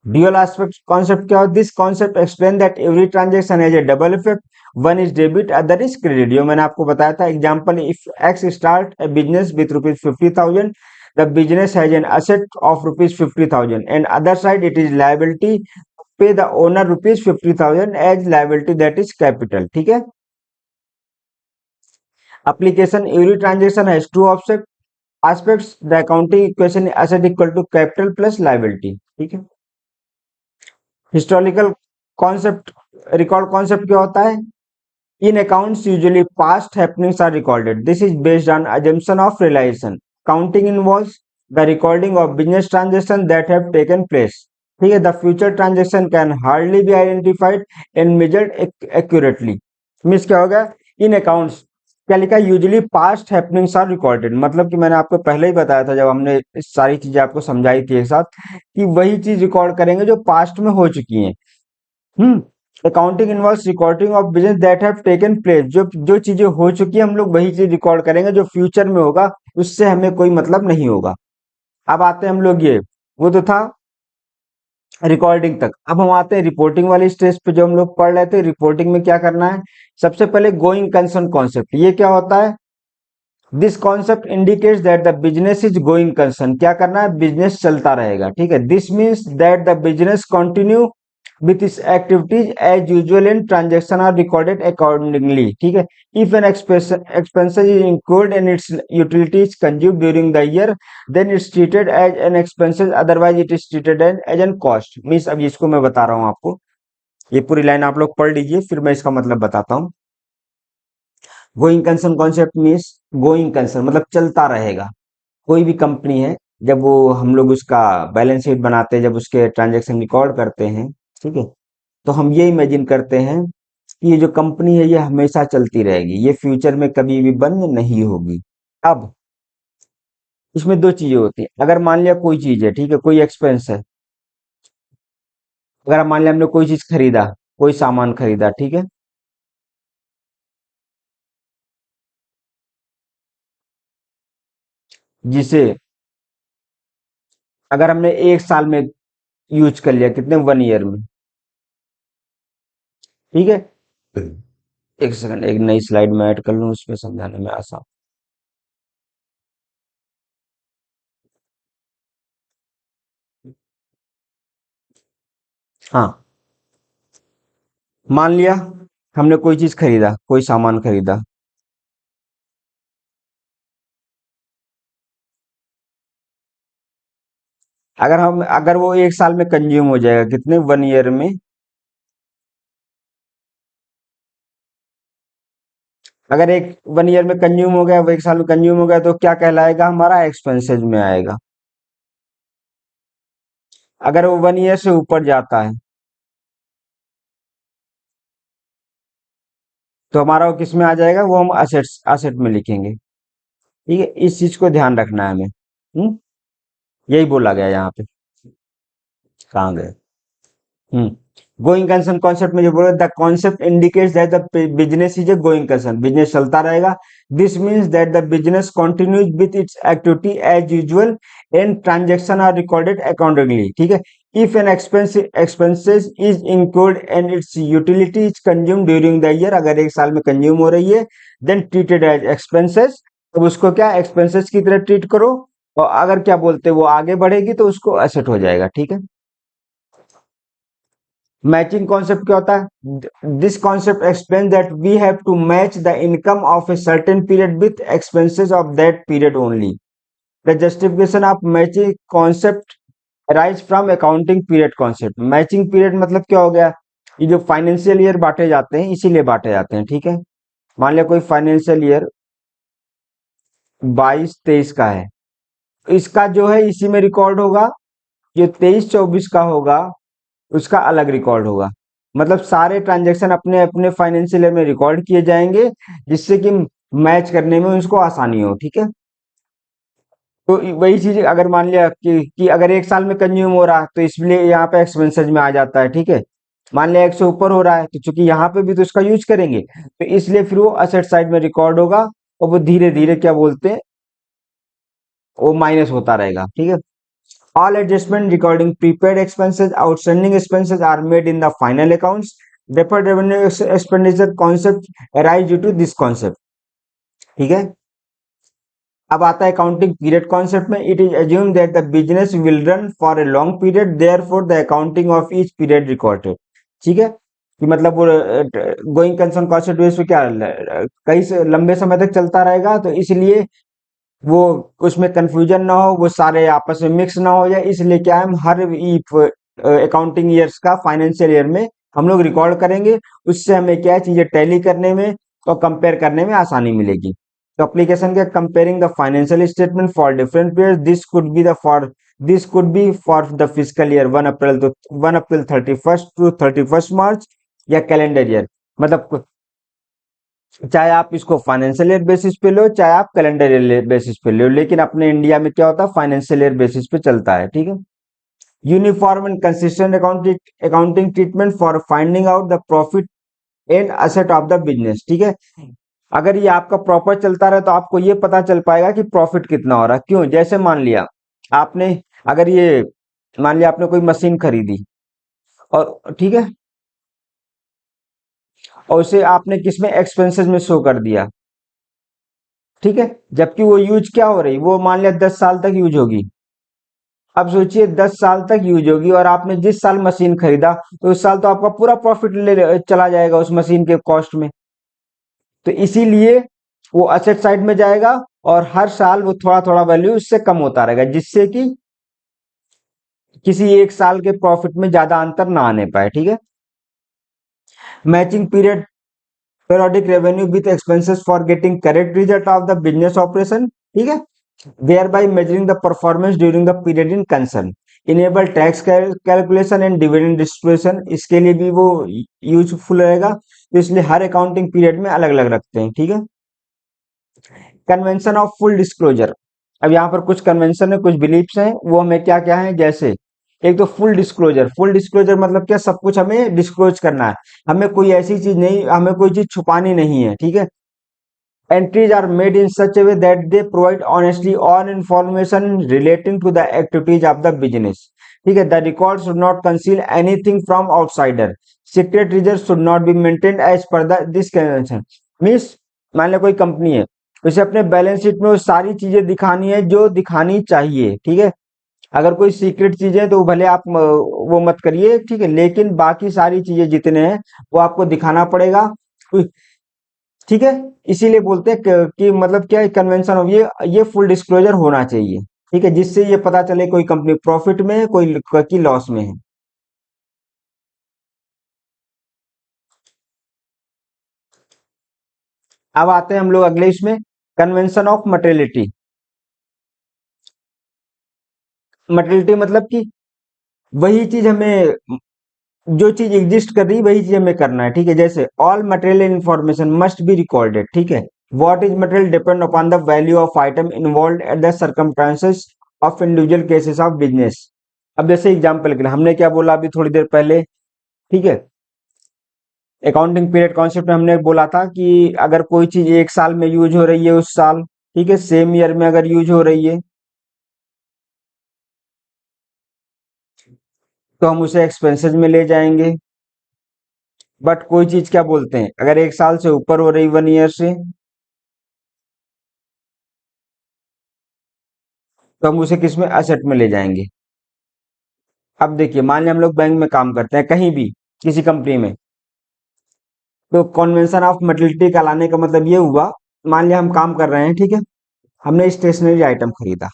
Speaker 1: ड्यूअल एस्पेक्ट कॉन्सेप्ट क्या हो, this concept explain that every transaction has a double effect, one is debit other is credit. जो मैंने आपको बताया था example, if X start a business with ₹50,000, the business has an asset of ₹50,000 and other side it is liability, pay the owner ₹50,000 as liability that is capital. ठीक है, application, every transaction has two object aspects, the accounting equation asset equal to capital plus liability. ठीक है, हिस्टोरिकल कॉन्सेप्ट, रिकॉर्ड कॉन्सेप्ट क्या होता है, in accounts usually past happenings are recorded, this is based on assumption of realization, counting involves the recording of business transaction that have taken place. ठीक है, the future transaction can hardly be identified and measured accurately. Means क्या होगा, इन अकाउंट्स क्या लिखा है, usually past happenings are recorded, मतलब कि मैंने आपको पहले ही बताया था जब हमने इस सारी चीजें आपको समझाई थी एक साथ, कि वही चीज रिकॉर्ड करेंगे जो पास्ट में हो चुकी हैं। Hmm, accounting involves recording of business that have taken place, जो जो चीजें हो चुकी है हम लोग वही चीज रिकॉर्ड करेंगे, जो फ्यूचर में होगा उससे हमें कोई मतलब नहीं होगा। अब आते हैं हम लोग ये, वो तो था रिकॉर्डिंग तक, अब हम आते हैं रिपोर्टिंग वाली स्टेज पे जो हम लोग पढ़ रहे थे। रिपोर्टिंग में क्या करना है, सबसे पहले गोइंग कंसर्न कॉन्सेप्ट, ये क्या होता है, this concept indicates that the business is going concern, क्या करना है, बिजनेस चलता रहेगा। ठीक है, this means that the business continue with its activities as usual and transaction are recorded accordingly. ठीक है, if an expenses is incurred and its utilities consumed during the year, then it's treated as an expenses, otherwise it is treated as an cost. Means अब इसको मैं बता रहा हूँ आपको, ये पूरी लाइन आप लोग पढ़ लीजिए, फिर मैं इसका मतलब बताता हूँ। Going concern concept means, going concern मतलब चलता रहेगा। कोई भी कंपनी है, जब वो हम लोग उसका बैलेंस शीट बनाते हैं, जब उसके ट्रांजैक्शन रिकॉर्ड करते हैं, ठीक है, तो हम ये इमेजिन करते हैं कि ये जो कंपनी है ये हमेशा चलती रहेगी, ये फ्यूचर में कभी भी बंद नहीं होगी। अब इसमें दो चीजें होती है, अगर मान लिया कोई चीज है, ठीक है, कोई एक्सपेंस है, अगर मान लिया हमने कोई चीज खरीदा, कोई सामान खरीदा, ठीक है, जिसे अगर हमने एक साल में यूज कर लिया, कितने, 1 ईयर में, ठीक है। एक सेकंड, एक नई स्लाइड में ऐड कर लूं, उसमें समझाने में आसान। हाँ, मान लिया हमने कोई चीज खरीदा, कोई सामान खरीदा, अगर वो एक साल में कंज्यूम हो जाएगा, कितने, 1 ईयर में, अगर एक 1 ईयर में कंज्यूम हो गया, वो एक साल में कंज्यूम हो गया, तो क्या कहलाएगा, हमारा एक्सपेंसेस में आएगा। अगर वो 1 ईयर से ऊपर जाता है, तो हमारा वो किस में आ जाएगा, वो हम असेट्स, असेट में लिखेंगे। ठीक है, इस चीज को ध्यान रखना है हमें। यही बोला गया यहाँ पे, कहाँ गए। गोइंग कंसर्न कॉन्सेप्ट में जो बोला, the concept indicates that the business is a going concern, business चलता रहेगा। This means that the business continues with its activity as usual and transaction are recorded accordingly. ठीक है, if an expenses is include and its utility is consume during the year, अगर एक साल में कंज्यूम हो रही है, देन ट्रीटेड एज एक्सपेंसेस, तो उसको क्या एक्सपेंसेस की तरह ट्रीट करो। और अगर क्या बोलते हैं वो आगे बढ़ेगी तो उसको एसेट हो जाएगा। ठीक है, मैचिंग कॉन्सेप्ट क्या होता है, this concept explain that we have to match the income of a certain period with expenses of that period only. The justification of matching concept arise from accounting period concept. Matching period मतलब क्या हो गया, ये जो फाइनेंशियल ईयर बांटे जाते हैं इसीलिए बांटे जाते हैं। ठीक है, मान लिया कोई फाइनेंशियल ईयर 22-23 का है, इसका जो है इसी में रिकॉर्ड होगा, जो 23-24 का होगा उसका अलग रिकॉर्ड होगा। मतलब सारे ट्रांजैक्शन अपने अपने फाइनेंशियल ईयर में रिकॉर्ड किए जाएंगे, जिससे कि मैच करने में उसको आसानी हो। ठीक है, तो वही चीज अगर मान लिया कि अगर एक साल में कंज्यूम हो रहा है, तो इसलिए यहाँ पे एक्सपेंसेस में आ जाता है। ठीक है, मान लिया 100 ऊपर हो रहा है, तो चूंकि यहाँ पे भी तो इसका यूज करेंगे, तो इसलिए फिर वो असेट साइड में रिकॉर्ड होगा, और वो धीरे धीरे क्या बोलते हैं, वो माइनस होता रहेगा। ठीक है, all adjustment regarding prepaid expenses, outstanding expenses are made in the final accounts. Deferred revenue expenditure concept arise due to this concept. ठीक है, अब आता है अकाउंटिंग पीरियड कॉन्सेप्ट में, it is assume that the business will run for a long period, therefore the accounting of each period recorded. ठीक है, कि मतलब वो गोइंग कंसर्न कॉन्सेप्ट बेस पे क्या कई से लंबे समय तक चलता रहेगा, तो इसलिए वो उसमें कंफ्यूजन ना हो, वो सारे आपस में मिक्स ना हो जाए, इसलिए क्या है, हम हर अकाउंटिंग ईयर्स का फाइनेंशियल ईयर में हम लोग रिकॉर्ड करेंगे। उससे हमें क्या है, चीजें टैली करने में और कंपेयर करने में आसानी मिलेगी। तो एप्लीकेशन के comparing the financial statement for different period, this could be for the physical year 1 April to 1 April 31st to 31st March, या कैलेंडर ईयर, मतलब चाहे आप इसको फाइनेंशियल ईयर बेसिस पे लो, चाहे आप कैलेंडर ईयर बेसिस पे लो, लेकिन अपने इंडिया में क्या होता है, फाइनेंशियल ईयर बेसिस पे चलता है। ठीक है, uniform and consistent accounting treatment for finding out the profit and asset of the business. ठीक है, अगर ये आपका प्रॉपर चलता रहे, तो आपको ये पता चल पाएगा कि प्रॉफिट कितना हो रहा है। क्यों, जैसे मान लिया आपने, अगर ये मान लिया आपने कोई मशीन खरीदी, और ठीक है, और उसे आपने किसमें, एक्सपेंसेस में शो कर दिया। ठीक है, जबकि वो यूज क्या हो रही, वो मान लिया 10 साल तक यूज होगी, अब सोचिए 10 साल तक यूज होगी और आपने जिस साल मशीन खरीदा तो उस साल तो आपका पूरा प्रॉफिट चला जाएगा उस मशीन के कॉस्ट में। तो इसीलिए वो असेट साइड में जाएगा और हर साल वो थोड़ा थोड़ा वैल्यू उससे कम होता रहेगा, जिससे कि किसी एक साल के प्रॉफिट में ज्यादा अंतर ना आने पाए। ठीक है। Matching period periodic revenue with expenses for getting correct result of the business operation। ठीक है। thereby measuring the performance during the period in concern। enable tax calculation and dividend distribution, इसके लिए भी वो यूजफुल रहेगा, तो इसलिए हर अकाउंटिंग पीरियड में अलग अलग रखते हैं। ठीक है। Convention of full disclosure. अब यहाँ पर कुछ कन्वेंशन है, कुछ बिलीफ्स हैं, वो हमें क्या क्या है, जैसे एक तो फुल डिस्क्लोजर। फुल डिस्क्लोजर मतलब क्या, सब कुछ हमें डिस्क्लोज करना है, हमें कोई ऐसी चीज नहीं, हमें कोई चीज छुपानी नहीं है। ठीक है। Entries are made in such a way that they provide honestly all information relating to the activities of the business। ठीक है। The record should not conceal anything from outsider। Secret reserve should not be maintained as per the this convention। Means मान लो कोई कंपनी है, उसे अपने बैलेंस शीट में वो सारी चीजें दिखानी है जो दिखानी चाहिए। ठीक है। अगर कोई सीक्रेट चीज है तो भले आप वो मत करिए। ठीक है। लेकिन बाकी सारी चीजें जितने हैं वो आपको दिखाना पड़ेगा। ठीक है। इसीलिए बोलते हैं कि मतलब क्या कन्वेंशन ऑफ ये फुल डिस्क्लोजर होना चाहिए। ठीक है। जिससे ये पता चले कोई कंपनी प्रॉफिट में है, कोई की लॉस में है। अब आते हैं हम लोग अगले इसमें, कन्वेंशन ऑफ मटेरियलिटी। मटेरियलिटी मतलब कि वही चीज हमें, जो चीज एग्जिस्ट कर रही है वही चीज हमें करना है। ठीक है। जैसे all material information must be recorded. ठीक है। What is material depend upon the value of item involve at the circumstances of individual cases of business. अब जैसे एग्जांपल के लिए हमने क्या बोला अभी थोड़ी देर पहले। ठीक है। अकाउंटिंग पीरियड कॉन्सेप्ट में हमने बोला था कि अगर कोई चीज एक साल में यूज हो रही है उस साल, ठीक है, सेम ईयर में अगर यूज हो रही है तो हम उसे एक्सपेंसेस में ले जाएंगे। बट कोई चीज क्या बोलते हैं, अगर एक साल से ऊपर हो रही 1 ईयर से, तो हम उसे किस में, असेट में ले जाएंगे। अब देखिए मान लिया हम लोग बैंक में काम करते हैं, कहीं भी किसी कंपनी में, तो कन्वेंशन ऑफ मटेरियलिटी का लाने का मतलब ये हुआ, मान लिया हम काम कर रहे हैं, ठीक है, हमने स्टेशनरी आइटम खरीदा।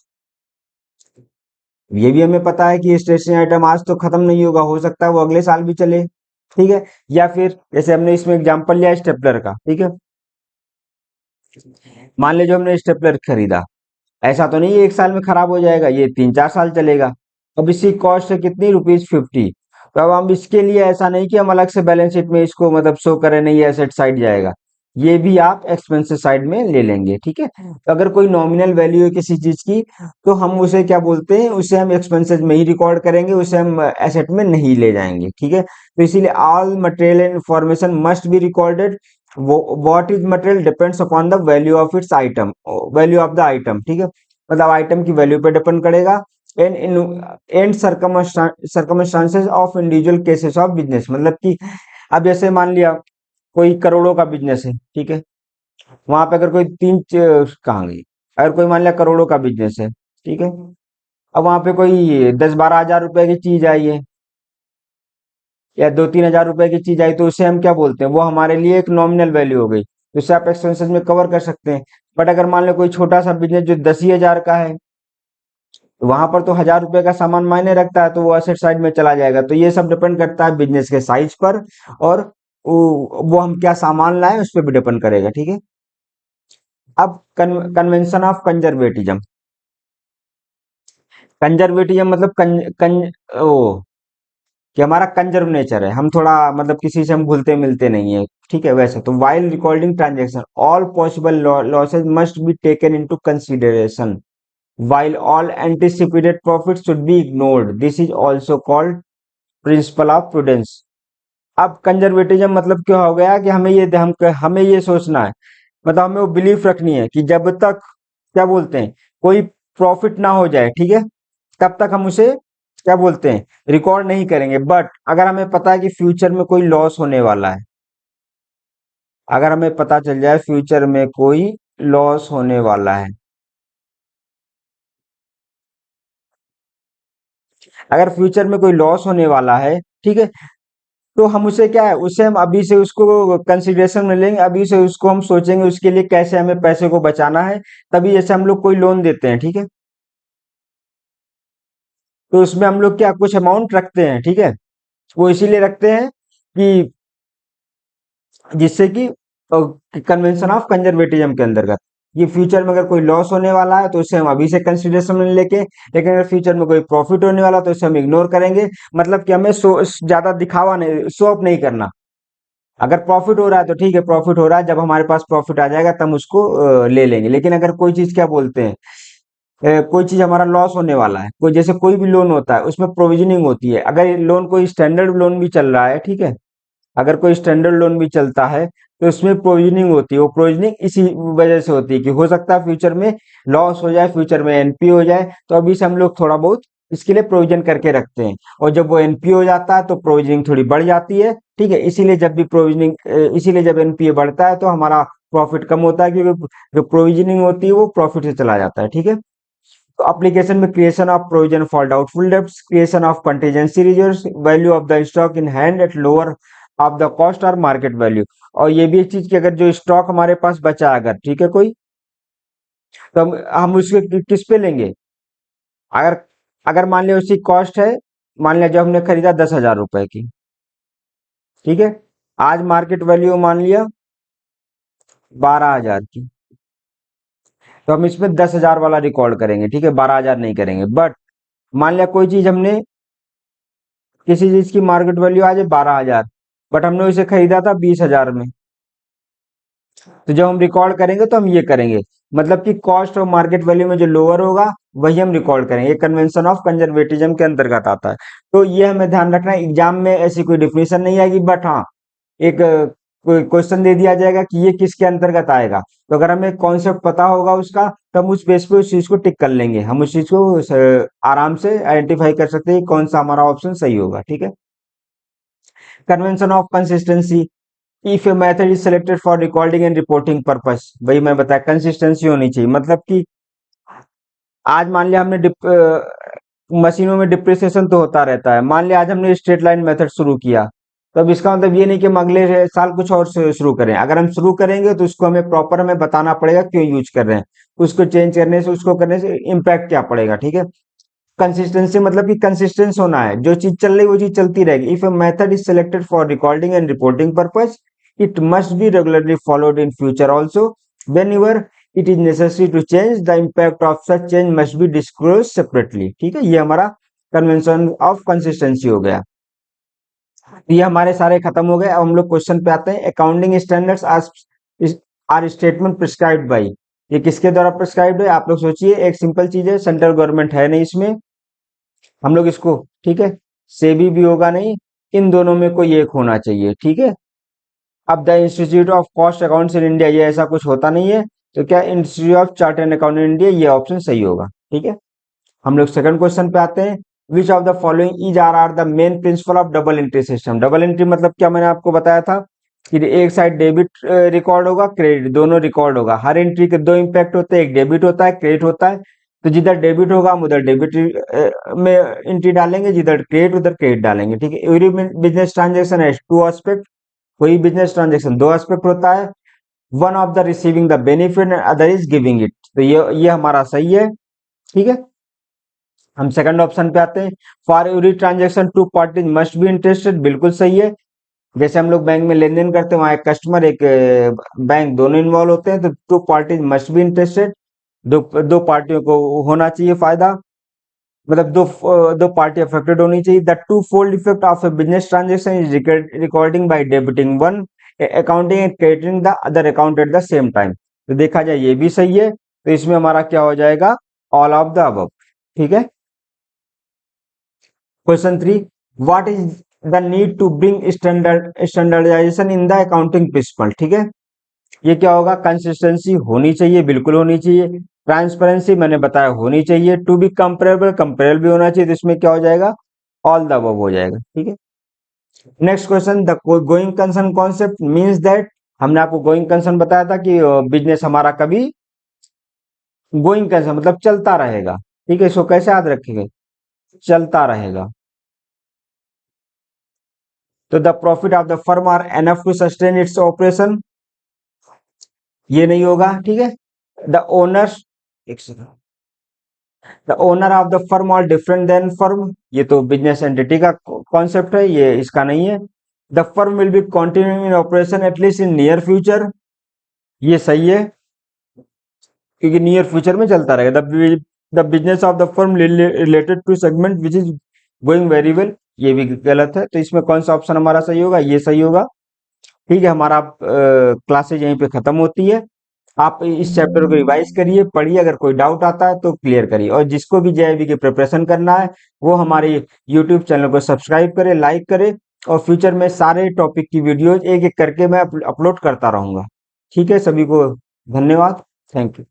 Speaker 1: ये भी हमें पता है कि स्टेशनरी आइटम आज तो खत्म नहीं होगा, हो सकता है वो अगले साल भी चले। ठीक है। या फिर जैसे हमने इसमें एग्जांपल लिया स्टेपलर का। ठीक है। मान लीजिए हमने स्टेपलर खरीदा, ऐसा तो नहीं है एक साल में खराब हो जाएगा, ये 3-4 साल चलेगा। अब इसकी कॉस्ट है कितनी, ₹50। तो अब हम इसके लिए ऐसा नहीं कि हम अलग से बैलेंस शीट में इसको मतलब शो करें, नहीं एसेट साइड जाएगा, ये भी आप एक्सपेंसेस साइड में ले लेंगे। ठीक है। तो अगर कोई नॉमिनल वैल्यू है किसी चीज की, तो हम उसे क्या बोलते हैं, उसे हम एक्सपेंसेस में ही रिकॉर्ड करेंगे, उसे हम एसेट में नहीं ले जाएंगे। ठीक है। तो इसीलिए all material information must be recorded. What is material depends upon the value of its item, value of the item. ठीक है। मतलब आइटम की वैल्यू पे डिपेंड करेगा। And in and circumstances of individual cases of business, मतलब कि अब जैसे मान लिया कोई करोड़ों का बिजनेस है, ठीक है, वहां पे अगर कोई कहाँ गई, अगर कोई मान लिया करोड़ों का बिजनेस है, ठीक है, अब वहां पे कोई 10-12 हजार रुपए की चीज आई है, या 2-3 हजार रुपए की चीज आई, तो उसे हम क्या बोलते हैं, वो हमारे लिए एक नॉमिनल वैल्यू हो गई, तो उसे आप एक्सपेंसेस में कवर कर सकते हैं। बट अगर मान लो कोई छोटा सा बिजनेस जो 10 ही हजार का है, तो वहां पर तो 1000 रुपए का सामान मायने रखता है, तो वो असेट साइड में चला जाएगा। तो ये सब डिपेंड करता है बिजनेस के साइज पर, और वो हम क्या सामान लाए उस पर भी डिपेंड करेगा। ठीक है। अब कन्वेंशन ऑफ कंजर्वेटिज्म। कंजर्वेटिज्म मतलब ओ कि हमारा कंजर्व नेचर है, हम थोड़ा मतलब किसी से हम घुलते मिलते नहीं है। ठीक है। वैसे तो while recording transaction all possible losses must be taken into consideration while all anticipated profits should be ignored। This is also called principle of prudence। अब कंजर्वेटिज्म मतलब क्या हो गया कि हमें ये सोचना है, मतलब हमें वो बिलीफ रखनी है कि जब तक क्या बोलते हैं कोई प्रॉफिट ना हो जाए, ठीक है, तब तक हम उसे क्या बोलते हैं रिकॉर्ड नहीं करेंगे। बट अगर हमें पता है कि फ्यूचर में कोई लॉस होने वाला है, अगर हमें पता चल जाए फ्यूचर में कोई लॉस होने वाला है, अगर फ्यूचर में कोई लॉस होने वाला है, ठीक है, तो हम उसे क्या है, उसे हम अभी से उसको कंसिडरेशन में लेंगे, अभी से उसको हम सोचेंगे उसके लिए कैसे हमें पैसे को बचाना है। तभी जैसे हम लोग कोई लोन देते हैं, ठीक है, तो उसमें हम लोग क्या कुछ अमाउंट रखते हैं, ठीक है, वो इसीलिए रखते हैं कि जिससे कि कन्वेंशन ऑफ कंजर्वेटिज्म के अंतर्गत ये फ्यूचर में अगर कोई लॉस होने वाला है तो उसे हम अभी से कंसिडरेशन में लेके, लेकिन अगर फ्यूचर में कोई प्रॉफिट होने वाला तो उसे हम इग्नोर करेंगे। मतलब कि हमें ज्यादा दिखावा नहीं, शो ऑफ नहीं करना। अगर प्रॉफिट हो रहा है तो ठीक है, प्रॉफिट हो रहा है, जब हमारे पास प्रॉफिट आ जाएगा तब उसको ले लेंगे। लेकिन अगर कोई चीज क्या बोलते हैं, कोई चीज हमारा लॉस होने वाला है, कोई जैसे कोई भी लोन होता है उसमें प्रोविजनिंग होती है। अगर ये लोन कोई स्टैंडर्ड लोन भी चल रहा है, ठीक है, अगर कोई स्टैंडर्ड लोन भी चलता है तो उसमें प्रोविजनिंग होती है। वो प्रोविजनिंग इसी वजह से होती है कि हो सकता है फ्यूचर में लॉस हो जाए, फ्यूचर में एनपीए हो जाए, तो अभी से हम लोग थोड़ा बहुत इसके लिए प्रोविजन करके रखते हैं। और जब वो एनपीए हो जाता है तो प्रोविजनिंग थोड़ी बढ़ जाती है, ठीक है। इसीलिए जब भी प्रोविजनिंग इसीलिए जब एनपीए बढ़ता है तो हमारा प्रॉफिट कम होता है, क्योंकि जो प्रोविजनिंग होती है वो प्रॉफिट से चला जाता है, ठीक है। तो एप्लीकेशन में creation of provision for doubtful debts, creation of contingency reserves, value of the stock in hand at lower of the cost और मार्केट वैल्यू। और ये भी एक चीज कि अगर जो स्टॉक हमारे पास बचा अगर, ठीक है, कोई, तो हम उसके किस पे लेंगे। अगर अगर मान लिया उसकी कॉस्ट है, मान लिया जब हमने खरीदा 10,000 रुपए की, ठीक है, आज मार्केट वैल्यू मान लिया 12,000 की, तो हम इसमें 10,000 वाला रिकॉर्ड करेंगे, ठीक है, 12,000 नहीं करेंगे। बट मान लिया कोई चीज हमने, किसी चीज की मार्केट वैल्यू आज है 12,000, बट हमने उसे खरीदा था 20,000 में, तो जब हम रिकॉर्ड करेंगे तो हम ये करेंगे, मतलब कि कॉस्ट और मार्केट वैल्यू में जो लोअर होगा वही हम रिकॉर्ड करेंगे। ये कन्वेंशन ऑफ कंजर्वेटिज्म के अंतर्गत आता है। तो ये हमें ध्यान रखना है, एग्जाम में ऐसी कोई डिफिनेशन नहीं आएगी, बट हाँ एक कोई क्वेश्चन दे दिया जाएगा कि ये किसके अंतर्गत आएगा। तो अगर हमें कॉन्सेप्ट पता होगा उसका, तो हम उस बेस पे उस चीज को टिक कर लेंगे, हम उस चीज को आराम से आइडेंटिफाई कर सकते हैं कि कौन सा हमारा ऑप्शन सही होगा, ठीक है। Convention of consistency, if a method is selected for recording and reporting purpose, वही मैं बताया, कंसिस्टेंसी होनी चाहिए। मतलब कि आज मान लिया हमने मशीनों में डिप्रिसिएशन तो होता रहता है, मान लिया आज हमने स्ट्रेट लाइन मेथड शुरू किया, तो अब इसका मतलब ये नहीं कि हम अगले साल कुछ और से शुरू करें। अगर हम शुरू करेंगे तो उसको हमें प्रॉपर हमें बताना पड़ेगा क्यों यूज कर रहे हैं, उसको चेंज करने से, उसको करने से इम्पैक्ट क्या पड़ेगा, ठीक है। कंसिस्टेंसी मतलब कि कंसिस्टेंस होना है, जो चीज चल रही वो चीज चलती रहेगी। If a method is selected for recording and reporting purpose, it must be regularly followed in future also. Whenever it is necessary to change, the impact of such change must be disclose separately, ठीक है। ये हमारा कन्वेंशन ऑफ कंसिस्टेंसी हो गया। ये हमारे सारे खत्म हो गए। अब हम लोग क्वेश्चन पे आते हैं। Accounting standards are statement prescribed by, ये किसके द्वारा प्रिस्क्राइब्ड है। आप लोग सोचिए, एक सिंपल चीज है, सेंट्रल गवर्नमेंट है नहीं इसमें, हम लोग इसको, ठीक है, सेबी भी होगा नहीं, इन दोनों में कोई एक होना चाहिए, ठीक है। अब the institute of cost accounts in India, ये ऐसा कुछ होता नहीं है, तो क्या institute of chart and account in India, ये ऑप्शन सही होगा, ठीक है। हम लोग सेकंड क्वेश्चन पे आते हैं। Which of the following is are the main principle of double entry system. Double entry मतलब क्या, मैंने आपको बताया था कि एक साइड डेबिट रिकॉर्ड होगा, क्रेडिट दोनों रिकॉर्ड होगा। हर एंट्री के दो इम्पैक्ट होते हैं, एक डेबिट होता है, क्रेडिट होता है। तो जिधर डेबिट होगा हम उधर डेबिट में एंट्री डालेंगे, जिधर क्रेडिट उधर क्रेडिट डालेंगे, ठीक है। Every business transaction has to aspect, कोई बिजनेस ट्रांजेक्शन दो एस्पेक्ट होता है, one of the receiving the benefit and other is giving it. तो ये हमारा सही है, ठीक है। हम सेकंड ऑप्शन पे आते हैं। For every transaction two parties must be interested, बिल्कुल सही है। जैसे हम लोग बैंक में लेन देन करते हैं, वहां एक कस्टमर एक बैंक दोनों इन्वॉल्व होते हैं, तो two parties must be interested, दो दो पार्टियों को होना चाहिए फायदा, मतलब दो पार्टी अफेक्टेड होनी चाहिए। The two fold effect of A business transaction is recording by debiting one accounting and crediting the other account at the same time. तो देखा जाए ये भी सही है, तो इसमें हमारा क्या हो जाएगा, ऑल ऑफ द अबव, ठीक है। Question 3, what is the need to bring standardisation in the accounting principle, ठीक है। ये क्या होगा, कंसिस्टेंसी होनी चाहिए, बिल्कुल होनी चाहिए। ट्रांसपेरेंसी मैंने बताया होनी चाहिए। टू बी कंपेरेबल, कंपेरेबल भी होना चाहिए, तो इसमें क्या हो जाएगा, ऑल द अबव हो जाएगा, ठीक है। Next question, the going concern concept means that, हमने आपको गोइंग कंसर्न बताया था कि बिजनेस हमारा कभी गोइंग कंसर्न मतलब चलता रहेगा, ठीक है। इसको कैसे याद रखेंगे, चलता रहेगा। तो the profit of the firm are enough to sustain its operation, ये नहीं होगा, ठीक है। द ओनर्स, एक second, the owner of the firm are different then firm, ये तो बिजनेस एंटिटी का कॉन्सेप्ट है, ये इसका नहीं है। The firm will be continuing in operation at least in near future, ये सही है क्योंकि नियर फ्यूचर में चलता रहेगा। The business of the firm related to segment which is going very well, ये भी गलत है। तो इसमें कौन सा ऑप्शन हमारा सही होगा, ये सही होगा। ठीक है, हमारा क्लासेज यहीं पे खत्म होती है। आप इस चैप्टर को रिवाइज करिए, पढ़िए, अगर कोई डाउट आता है तो क्लियर करिए। और जिसको भी जेईबी की प्रिपरेशन करना है वो हमारे यूट्यूब चैनल को सब्सक्राइब करे, लाइक करे, और फ्यूचर में सारे टॉपिक की वीडियोज एक एक करके मैं अपलोड करता रहूंगा। ठीक है, सभी को धन्यवाद, थैंक यू।